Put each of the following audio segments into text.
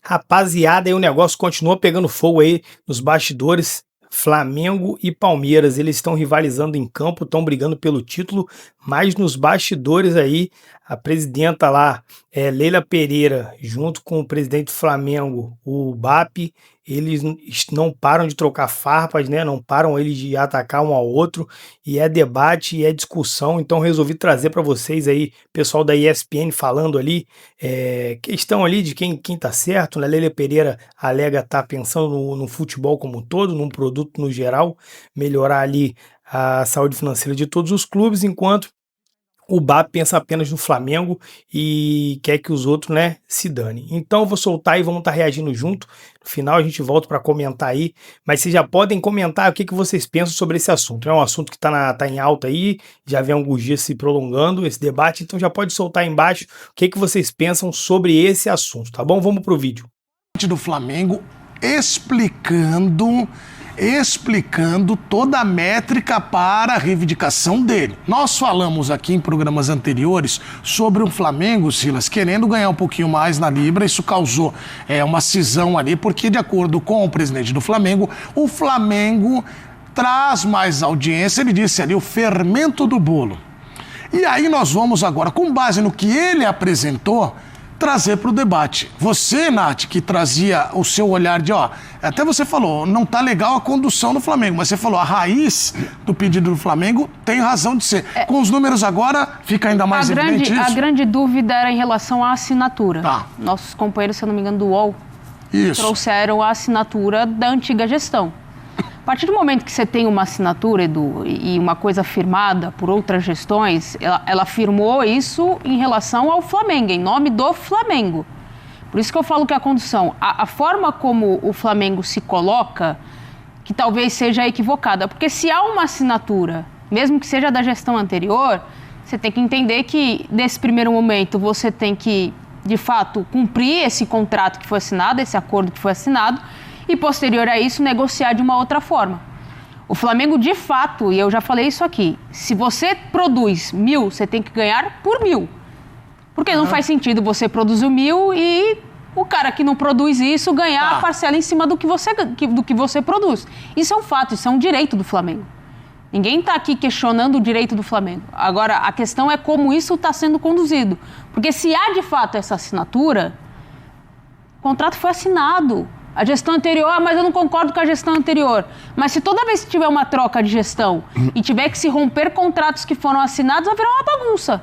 Rapaziada, aí o negócio continua pegando fogo aí nos bastidores. Flamengo e Palmeiras, eles estão rivalizando em campo, estão brigando pelo título, mas nos bastidores aí, a presidenta lá, Leila Pereira, junto com o presidente do Flamengo, o BAP, eles não param de trocar farpas, né? Não param eles de atacar um ao outro, e é debate e é discussão, então resolvi trazer para vocês aí, pessoal da ESPN falando ali, questão ali de quem tá certo, né? Leila Pereira alega estar pensando no futebol como um todo, num produto no geral, melhorar ali a saúde financeira de todos os clubes, enquanto o BAP pensa apenas no Flamengo e quer que os outros, né, se danem. Então eu vou soltar e vamos estar reagindo junto. No final a gente volta para comentar aí, mas vocês já podem comentar o que vocês pensam sobre esse assunto. É um assunto que tá em alta aí, já vem alguns dias se prolongando esse debate, então já pode soltar aí embaixo o que vocês pensam sobre esse assunto, tá bom? Vamos pro vídeo. Do Flamengo explicando toda a métrica para a reivindicação dele. Nós falamos aqui em programas anteriores sobre o Flamengo, Silas, querendo ganhar um pouquinho mais na Libra. Isso causou uma cisão ali, porque de acordo com o presidente do Flamengo, o Flamengo traz mais audiência, ele disse ali, o fermento do bolo. E aí nós vamos agora, com base no que ele apresentou, trazer para o debate. Você, Nath, que trazia o seu olhar de, até você falou, não tá legal a condução do Flamengo, mas você falou, a raiz do pedido do Flamengo tem razão de ser. Com os números agora, fica ainda mais evidente isso? A grande dúvida era em relação à assinatura. Tá. Nossos companheiros, se eu não me engano, do UOL, trouxeram a assinatura da antiga gestão. A partir do momento que você tem uma assinatura, Edu, e uma coisa firmada por outras gestões, ela firmou isso em relação ao Flamengo, em nome do Flamengo. Por isso que eu falo que a condução, a forma como o Flamengo se coloca, que talvez seja equivocada. Porque se há uma assinatura, mesmo que seja da gestão anterior, você tem que entender que, nesse primeiro momento, você tem que, de fato, cumprir esse contrato que foi assinado, esse acordo que foi assinado, e, posterior a isso, negociar de uma outra forma. O Flamengo, de fato, e eu já falei isso aqui, se você produz 1.000, você tem que ganhar por 1.000. Porque não faz sentido você produzir 1.000 e o cara que não produz isso ganhar a parcela em cima do que você produz. Isso é um fato, isso é um direito do Flamengo. Ninguém está aqui questionando o direito do Flamengo. Agora, a questão é como isso está sendo conduzido. Porque se há, de fato, essa assinatura, o contrato foi assinado. A gestão anterior, mas eu não concordo com a gestão anterior. Mas se toda vez que tiver uma troca de gestão e tiver que se romper contratos que foram assinados, vai virar uma bagunça.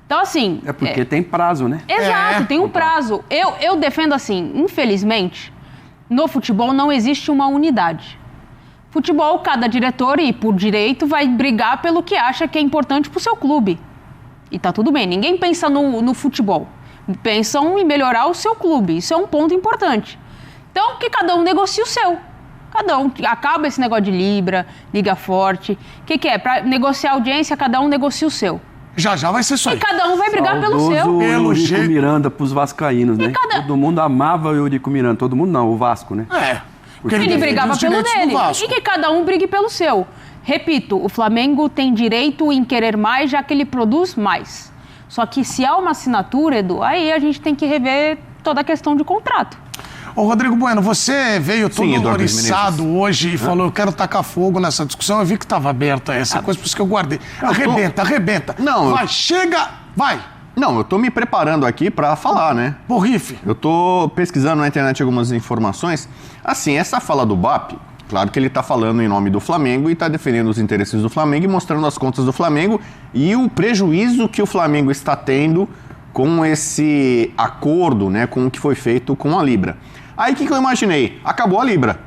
Então, assim... É porque tem prazo, né? Exato, tem um prazo. Eu defendo assim, infelizmente, no futebol não existe uma unidade. Futebol, cada diretor, e por direito, vai brigar pelo que acha que é importante pro seu clube. E tá tudo bem, ninguém pensa no futebol. Pensam em melhorar o seu clube, isso é um ponto importante. Então, que cada um negocie o seu. Cada um, acaba esse negócio de Libra, Liga Forte. O que é? Para negociar audiência, cada um negocia o seu. Já vai ser isso aí. E cada um vai brigar pelo seu. Pelo Eurico Miranda pros vascaínos, né? Todo mundo amava o Eurico Miranda. Todo mundo não, o Vasco, né? Porque ele brigava pelo dele. E que cada um brigue pelo seu. Repito, o Flamengo tem direito em querer mais, já que ele produz mais. Só que se há uma assinatura, Edu, aí a gente tem que rever toda a questão de contrato. Ô, Rodrigo Bueno, você veio todo horrorizado hoje e falou, eu quero tacar fogo nessa discussão. Eu vi que estava aberta essa coisa, por isso que eu guardei. Arrebenta. Não, vai, chega, vai. Não, eu tô me preparando aqui pra falar, né? Borrife. Eu tô pesquisando na internet algumas informações. Assim, essa fala do BAP, claro que ele tá falando em nome do Flamengo e tá defendendo os interesses do Flamengo e mostrando as contas do Flamengo e o prejuízo que o Flamengo está tendo com esse acordo, né, com o que foi feito com a Libra. Aí o que eu imaginei? Acabou a Libra.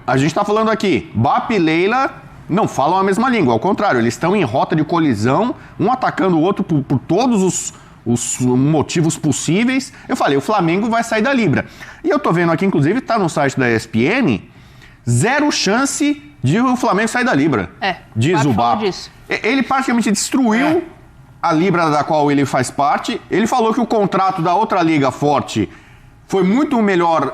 A gente está falando aqui, BAP e Leila não falam a mesma língua, ao contrário, eles estão em rota de colisão, um atacando o outro por todos os motivos possíveis. Eu falei, o Flamengo vai sair da Libra. E eu tô vendo aqui, inclusive, tá no site da ESPN, 0 chance de o Flamengo sair da Libra. Diz o BAP. Ele praticamente destruiu a Libra da qual ele faz parte. Ele falou que o contrato da outra liga forte foi muito melhor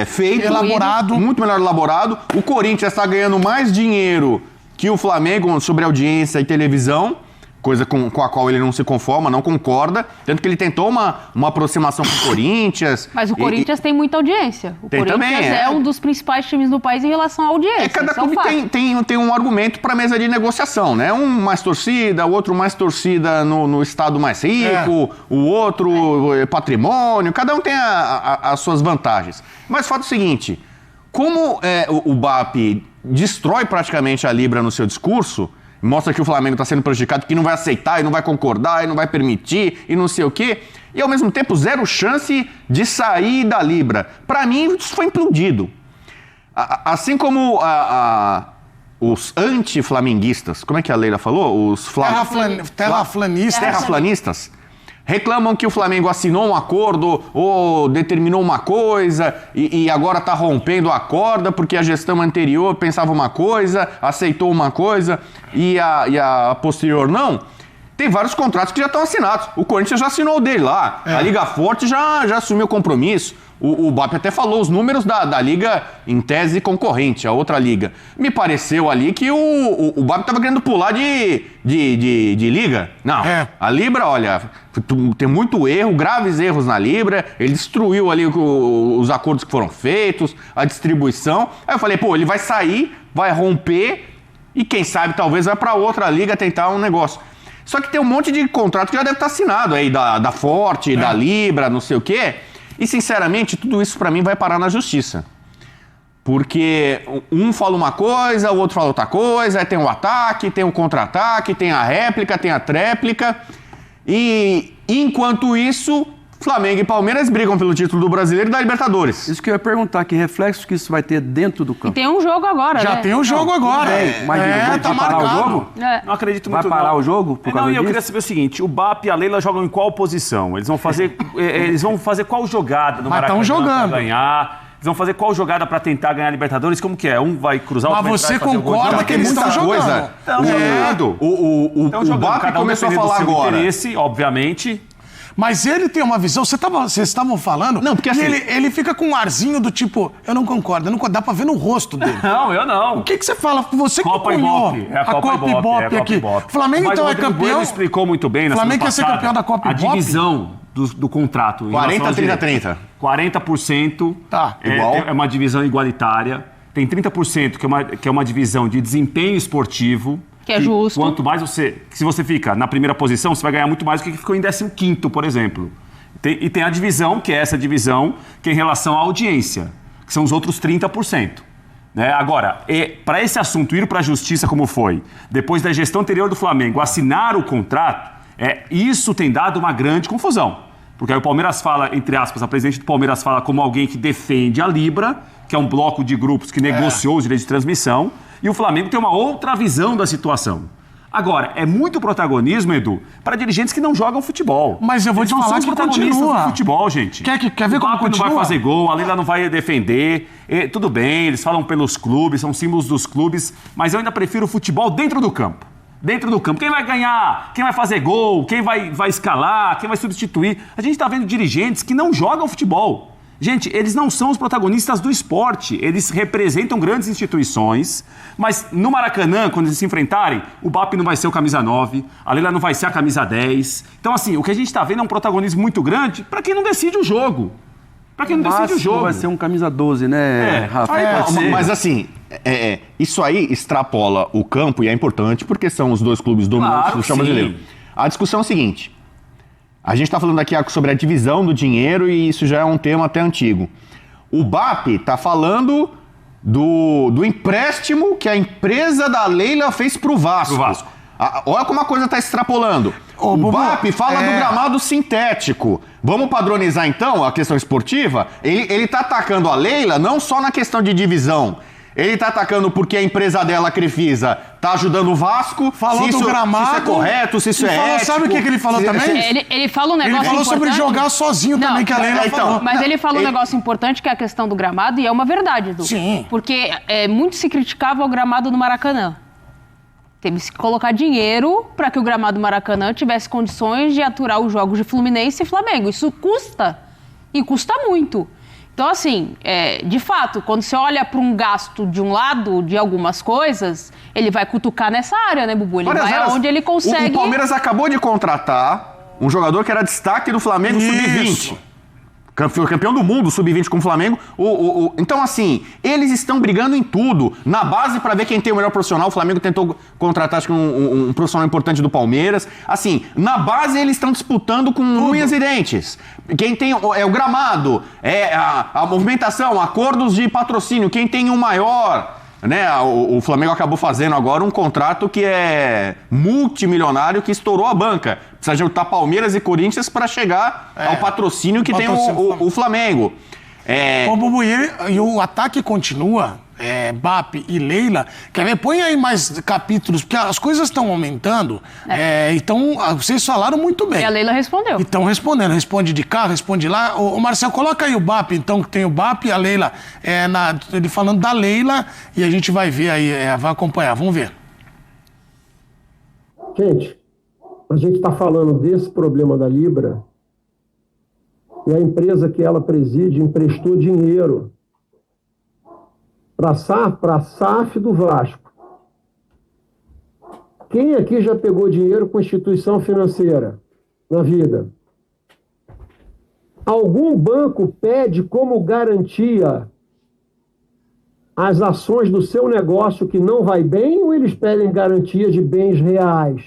feito. Elaborado. Muito melhor elaborado. O Corinthians está ganhando mais dinheiro que o Flamengo sobre audiência e televisão. coisa com a qual ele não se conforma, não concorda, tanto que ele tentou uma aproximação com o Corinthians. Mas o Corinthians tem muita audiência. O Corinthians também, é um dos principais times do país em relação à audiência. Cada clube tem um argumento para mesa de negociação, né? Um mais torcida, o outro mais torcida no estado mais rico, o outro patrimônio, cada um tem as suas vantagens. Mas o fato é o seguinte, como o BAP destrói praticamente a Libra no seu discurso, mostra que o Flamengo está sendo prejudicado, que não vai aceitar e não vai concordar e não vai permitir e não sei o quê. E, ao mesmo tempo, zero chance de sair da Libra. Para mim, isso foi implodido. Assim como os anti-flamenguistas, como é que a Leila falou? Os terraplanistas reclamam que o Flamengo assinou um acordo ou determinou uma coisa e agora está rompendo a corda porque a gestão anterior pensava uma coisa, aceitou uma coisa e a posterior não. Tem vários contratos que já estão assinados. O Corinthians já assinou o dele lá. A Liga Forte já assumiu o compromisso. O BAP até falou os números da liga em tese concorrente, a outra liga. Me pareceu ali que o BAP estava querendo pular de liga. Não, a Libra, olha, tem muito erro, graves erros na Libra. Ele destruiu ali os acordos que foram feitos, a distribuição. Aí eu falei, ele vai sair, vai romper e quem sabe talvez vai para outra liga tentar um negócio. Só que tem um monte de contrato que já deve estar assinado aí, da Forte, da Libra, não sei o quê. E, sinceramente, tudo isso para mim vai parar na justiça. Porque um fala uma coisa, o outro fala outra coisa, aí tem o ataque, tem o contra-ataque, tem a réplica, tem a tréplica. E, enquanto isso, Flamengo e Palmeiras brigam pelo título do Brasileiro e da Libertadores. Isso que eu ia perguntar, que reflexo que isso vai ter dentro do campo? E tem um jogo agora, Já tem um jogo agora. Mas tá vai parar marcado. o jogo? Não acredito muito. Vai parar o jogo por causa disso? Eu queria saber o seguinte, o BAP e a Leila jogam em qual posição? Eles vão fazer qual jogada no Maracanã para ganhar? Eles vão fazer qual jogada para tentar ganhar a Libertadores? Como que é? Um vai cruzar o outro. Mas você concorda que eles estão jogando? Estão jogando. O BAP começou a falar agora. Interesse, obviamente. Mas ele tem uma visão, vocês estavam falando, não, porque assim, ele fica com um arzinho do tipo, eu não concordo, dá pra ver no rosto dele. Não, eu não. O que você fala? Você Copa que cunhou Ibope. A Copa Ibope aqui. Flamengo mas então é campeão. Bueno explicou muito bem na Flamengo quer ser campeão da Copa Ibope? A divisão do contrato. 40-30-30. 40% igual. É uma divisão igualitária. Tem 30% que é uma divisão de desempenho esportivo. Que é justo. Quanto mais se você fica na primeira posição, você vai ganhar muito mais do que ficou em 15º, por exemplo. E tem a divisão, que é essa divisão, que é em relação à audiência, que são os outros 30%. Né? Agora, para esse assunto ir para a justiça como foi, depois da gestão anterior do Flamengo assinar o contrato, isso tem dado uma grande confusão. Porque aí o Palmeiras fala, entre aspas, a presidente do Palmeiras fala como alguém que defende a Libra, que é um bloco de grupos que negociou os direitos de transmissão, e o Flamengo tem uma outra visão da situação. Agora, é muito protagonismo, Edu, para dirigentes que não jogam futebol. Mas eu vou te falar que continua. Do futebol, gente. Quer ver como continua? Não vai fazer gol, a Leila não vai defender. Tudo bem, eles falam pelos clubes, são símbolos dos clubes, mas eu ainda prefiro o futebol dentro do campo. Dentro do campo. Quem vai ganhar? Quem vai fazer gol? Quem vai escalar? Quem vai substituir? A gente está vendo dirigentes que não jogam futebol. Gente, eles não são os protagonistas do esporte, eles representam grandes instituições, mas no Maracanã, quando eles se enfrentarem, o BAP não vai ser o camisa 9, a Leila não vai ser a camisa 10. Então, assim, o que a gente está vendo é um protagonismo muito grande para quem não decide o jogo. Para quem não decide o jogo. Vai ser um camisa 12, né, Rafa? Mas assim, isso aí extrapola o campo e é importante porque são os dois clubes dominantes do futebol brasileiro. A discussão é a seguinte. A gente está falando aqui sobre a divisão do dinheiro e isso já é um tema até antigo. O BAP está falando do empréstimo que a empresa da Leila fez para o Vasco. Olha como a coisa está extrapolando. O BAP fala do gramado sintético. Vamos padronizar então a questão esportiva? Ele está atacando a Leila não só na questão de divisão. Ele tá atacando porque a empresa dela, a Crefisa, tá ajudando o Vasco. Falou do gramado. Se isso é correto, se isso é ético. Sabe o que ele falou também? Ele falou um negócio importante. Ele falou sobre jogar sozinho também, que a Leila falou. Mas ele falou um negócio importante, que é a questão do gramado, e é uma verdade, Edu. Sim. Porque muito se criticava o gramado no Maracanã. Teve que colocar dinheiro para que o gramado do Maracanã tivesse condições de aturar os jogos de Fluminense e Flamengo. Isso custa. E custa muito. Então, assim, de fato, quando você olha para um gasto de um lado, de algumas coisas, ele vai cutucar nessa área, né, Bubu? Ele vai aonde ele consegue... O Palmeiras acabou de contratar um jogador que era destaque do Flamengo Sub-20. Foi campeão do mundo, Sub-20 com o Flamengo. Então, assim, eles estão brigando em tudo. Na base, para ver quem tem o melhor profissional. O Flamengo tentou contratar, acho que um profissional importante do Palmeiras. Assim, na base, eles estão disputando com unhas e dentes. Quem tem o gramado, a movimentação, acordos de patrocínio. Quem tem o maior... Né, o Flamengo acabou fazendo agora um contrato que é multimilionário, que estourou a banca. Precisa juntar Palmeiras e Corinthians para chegar ao patrocínio que tem o Flamengo. Bom, Bubu, e o ataque continua, BAP e Leila. Quer ver? Põe aí mais capítulos, porque as coisas estão aumentando. Então, vocês falaram muito bem. E a Leila respondeu. E estão respondendo. Responde de cá, responde lá. Ô, Marcelo, coloca aí o BAP, então, que tem o BAP e a Leila. Ele falando da Leila, e a gente vai ver aí, vai acompanhar. Vamos ver. Gente, a gente está falando desse problema da Libra, e a empresa que ela preside emprestou dinheiro para a SAF do Vasco. Quem aqui já pegou dinheiro com instituição financeira na vida? Algum banco pede como garantia as ações do seu negócio que não vai bem, ou eles pedem garantia de bens reais?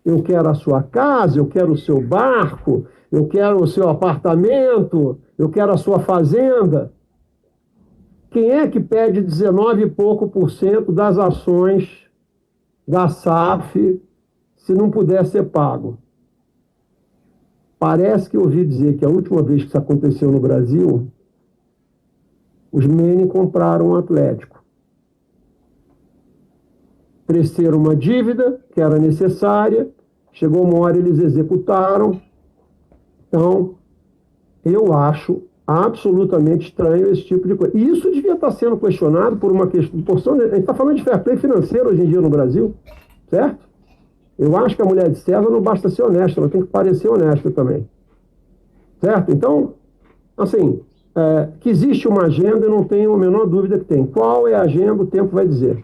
Eu quero a sua casa, eu quero o seu barco, eu quero o seu apartamento, eu quero a sua fazenda. Quem é que pede 19 e pouco % das ações da SAF se não puder ser pago? Parece que eu ouvi dizer que a última vez que isso aconteceu no Brasil, os Menem compraram um Atlético. Cresceram uma dívida que era necessária, chegou uma hora eles executaram. Então, eu acho absolutamente estranho esse tipo de coisa. E isso devia estar sendo questionado por uma porção... A gente está falando de fair play financeiro hoje em dia no Brasil, certo? Eu acho que a mulher de César não basta ser honesta, ela tem que parecer honesta também. Certo? Então, assim, que existe uma agenda, eu não tenho a menor dúvida que tem. Qual é a agenda, o tempo vai dizer.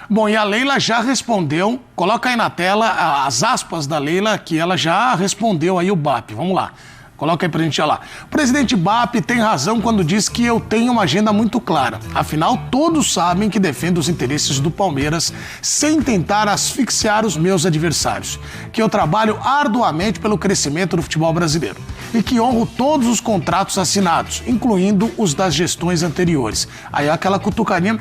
Bom, e a Leila já respondeu, coloca aí na tela as aspas da Leila, que ela já respondeu aí o BAP. Vamos lá, coloca aí pra gente olhar lá. O presidente BAP tem razão quando diz que eu tenho uma agenda muito clara. Afinal, todos sabem que defendo os interesses do Palmeiras sem tentar asfixiar os meus adversários. Que eu trabalho arduamente pelo crescimento do futebol brasileiro. E que honro todos os contratos assinados, incluindo os das gestões anteriores. Aí aquela cutucarinha...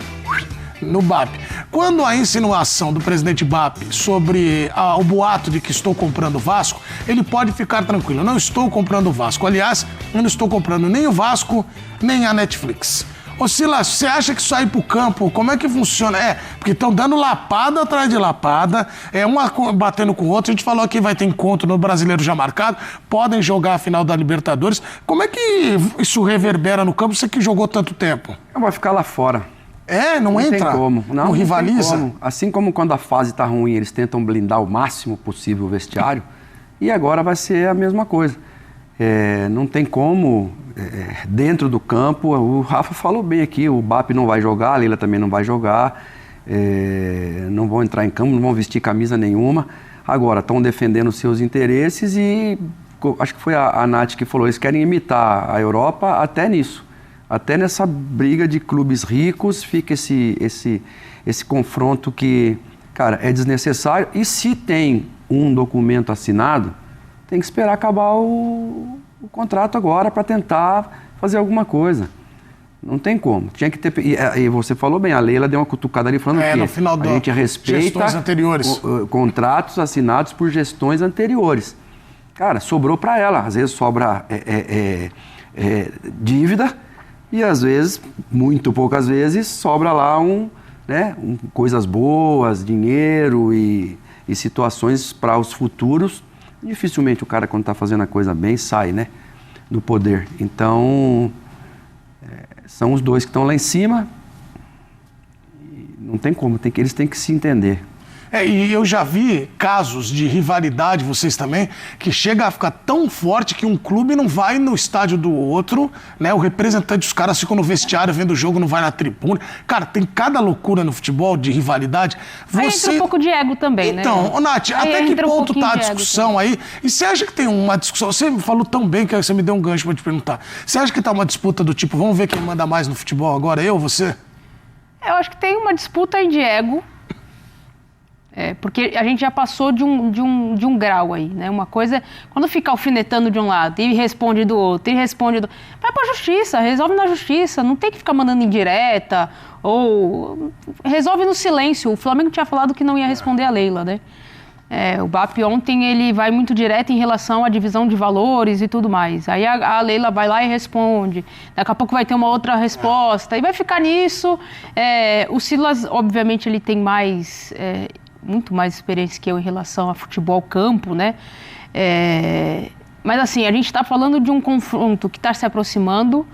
no BAP. Quando a insinuação do presidente BAP sobre o boato de que estou comprando o Vasco, ele pode ficar tranquilo. Eu não estou comprando o Vasco. Aliás, eu não estou comprando nem o Vasco, nem a Netflix. Ô Silas, você acha que isso aí pro campo, como é que funciona? Porque estão dando lapada atrás de lapada, uma batendo com o outro. A gente falou que vai ter encontro no Brasileiro já marcado, podem jogar a final da Libertadores. Como é que isso reverbera no campo, você que jogou tanto tempo? Vai ficar lá fora. Não entra? Tem como. Não rivaliza? Tem como. Assim como quando a fase tá ruim, eles tentam blindar o máximo possível o vestiário, e agora vai ser a mesma coisa. Não tem como, dentro do campo, o Rafa falou bem aqui, o BAP não vai jogar, a Leila também não vai jogar, não vão entrar em campo, não vão vestir camisa nenhuma. Agora, estão defendendo os seus interesses e, acho que foi a Nath que falou, eles querem imitar a Europa até nisso. Até nessa briga de clubes ricos fica esse confronto que, cara, é desnecessário. E se tem um documento assinado, tem que esperar acabar o contrato agora para tentar fazer alguma coisa. Não tem como. Tinha que ter. E você falou bem, a Leila deu uma cutucada ali falando que no final a gente respeita contratos assinados por gestões anteriores. Cara, sobrou para ela. Às vezes sobra dívida. E às vezes, muito poucas vezes, sobra lá coisas boas, dinheiro e situações para os futuros. Dificilmente o cara, quando está fazendo a coisa bem, sai, do poder. Então, são os dois que estão lá em cima. E não tem como, eles têm que se entender. E eu já vi casos de rivalidade, vocês também, que chega a ficar tão forte que um clube não vai no estádio do outro, né? O representante dos caras ficam no vestiário vendo o jogo, não vai na tribuna. Cara, tem cada loucura no futebol de rivalidade. Aí entra um pouco de ego também, então, né? Ô, Nath, até que ponto tá a discussão aí? E você acha que tem uma discussão? Você falou tão bem que você me deu um gancho pra te perguntar. Você acha que tá uma disputa do tipo, vamos ver quem manda mais no futebol agora, eu ou você? Eu acho que tem uma disputa aí de ego. Porque a gente já passou de um grau aí, né? Uma coisa é quando fica alfinetando de um lado e responde do outro, vai pra justiça, resolve na justiça, não tem que ficar mandando indireta ou resolve no silêncio. O Flamengo tinha falado que não ia responder a Leila, né? O BAP ontem ele vai muito direto em relação à divisão de valores e tudo mais. Aí a Leila vai lá e responde. Daqui a pouco vai ter uma outra resposta e vai ficar nisso. O Silas, obviamente, ele tem muito mais experiência que eu em relação a futebol campo, né? Mas assim, a gente está falando de um confronto que está se aproximando,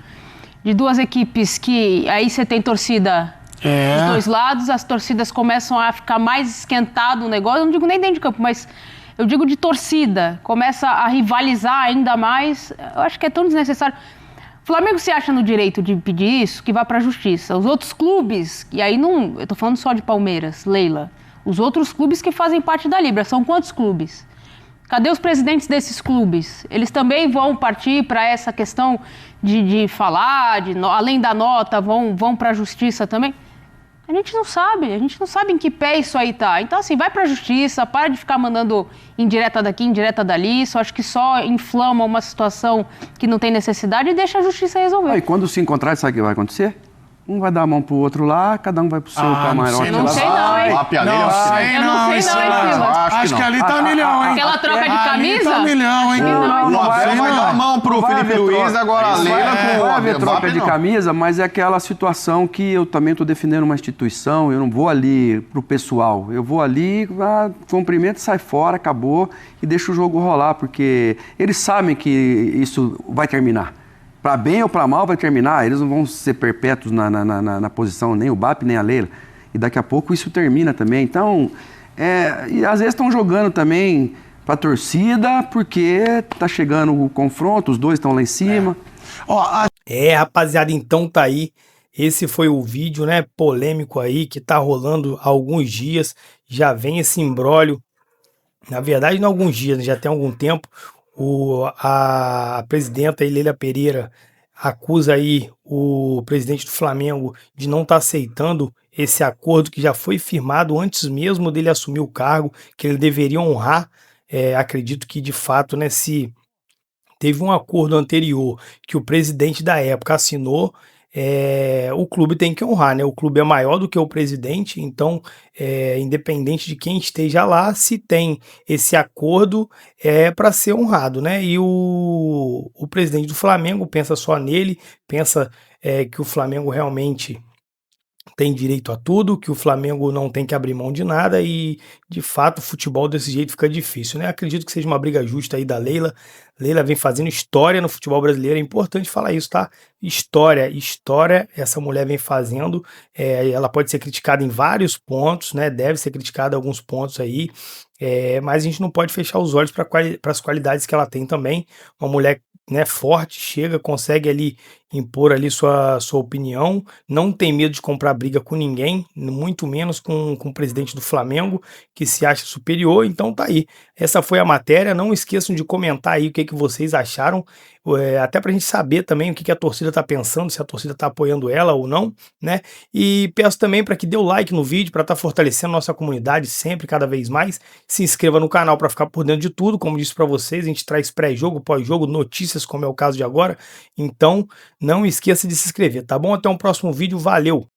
de duas equipes que aí você tem torcida dos dois lados, as torcidas começam a ficar mais esquentado o negócio, eu não digo nem dentro de campo, mas eu digo de torcida, começa a rivalizar ainda mais, eu acho que é tão desnecessário. O Flamengo se acha no direito de pedir isso, que vá para a justiça. Os outros clubes, e aí não, eu tô falando só de Palmeiras, Leila, os outros clubes que fazem parte da Libra, são quantos clubes? Cadê os presidentes desses clubes? Eles também vão partir para essa questão de falar, além da nota, vão para a justiça também? A gente não sabe em que pé isso aí tá. Então, assim, vai para a justiça, para de ficar mandando indireta daqui, indireta dali, acho que só inflama uma situação que não tem necessidade e deixa a justiça resolver. E quando se encontrar, sabe o que vai acontecer? Um vai dar a mão pro outro lá, cada um vai pro seu camarote. Não sei não, hein? Eu não sei não, hein, Silas? Acho que ali tá milhão, hein? Aquela troca de camisa? Tá milhão, hein? O Abel vai dar a mão pro Felipe Luiz, agora a Leila com o Vai haver Abel. troca de camisa, mas é aquela situação que eu também estou defendendo uma instituição, eu não vou ali pro pessoal, eu vou ali, cumprimento, sai fora, acabou e deixa o jogo rolar, porque eles sabem que isso vai terminar. Para bem ou para mal vai terminar, eles não vão ser perpétuos na posição, nem o BAP, nem a Leila. E daqui a pouco isso termina também. Então, e às vezes estão jogando também para a torcida, porque tá chegando o confronto, os dois estão lá em cima. Rapaziada, então tá aí. Esse foi o vídeo, né, polêmico aí, que tá rolando há alguns dias. Já vem esse imbróglio. Na verdade, não há alguns dias, já tem algum tempo. A presidenta Leila Pereira acusa aí o presidente do Flamengo de não estar aceitando esse acordo que já foi firmado antes mesmo dele assumir o cargo, que ele deveria honrar. Acredito que de fato, né, se teve um acordo anterior que o presidente da época assinou, o clube tem que honrar, né? O clube é maior do que o presidente, então, independente de quem esteja lá, se tem esse acordo, para ser honrado, né? E o presidente do Flamengo pensa só nele, pensa que o Flamengo realmente tem direito a tudo, que o Flamengo não tem que abrir mão de nada e, de fato, o futebol desse jeito fica difícil, né? Acredito que seja uma briga justa aí da Leila. Leila vem fazendo história no futebol brasileiro, é importante falar isso, tá? História, essa mulher vem fazendo, ela pode ser criticada em vários pontos, né? Deve ser criticada em alguns pontos aí, mas a gente não pode fechar os olhos para as qualidades que ela tem também. Uma mulher, né, forte, chega, consegue ali impor ali sua opinião, não tem medo de comprar briga com ninguém, muito menos com o presidente do Flamengo, que se acha superior. Então tá aí, essa foi a matéria. Não esqueçam de comentar aí o que vocês acharam, até pra gente saber também o que a torcida tá pensando, se a torcida tá apoiando ela ou não, né? E peço também para que dê o like no vídeo, para estar fortalecendo nossa comunidade sempre, cada vez mais. Se inscreva no canal para ficar por dentro de tudo, como disse para vocês, a gente traz pré-jogo, pós-jogo, notícias, como é o caso de agora. Então, não esqueça de se inscrever, tá bom? Até um próximo vídeo, valeu!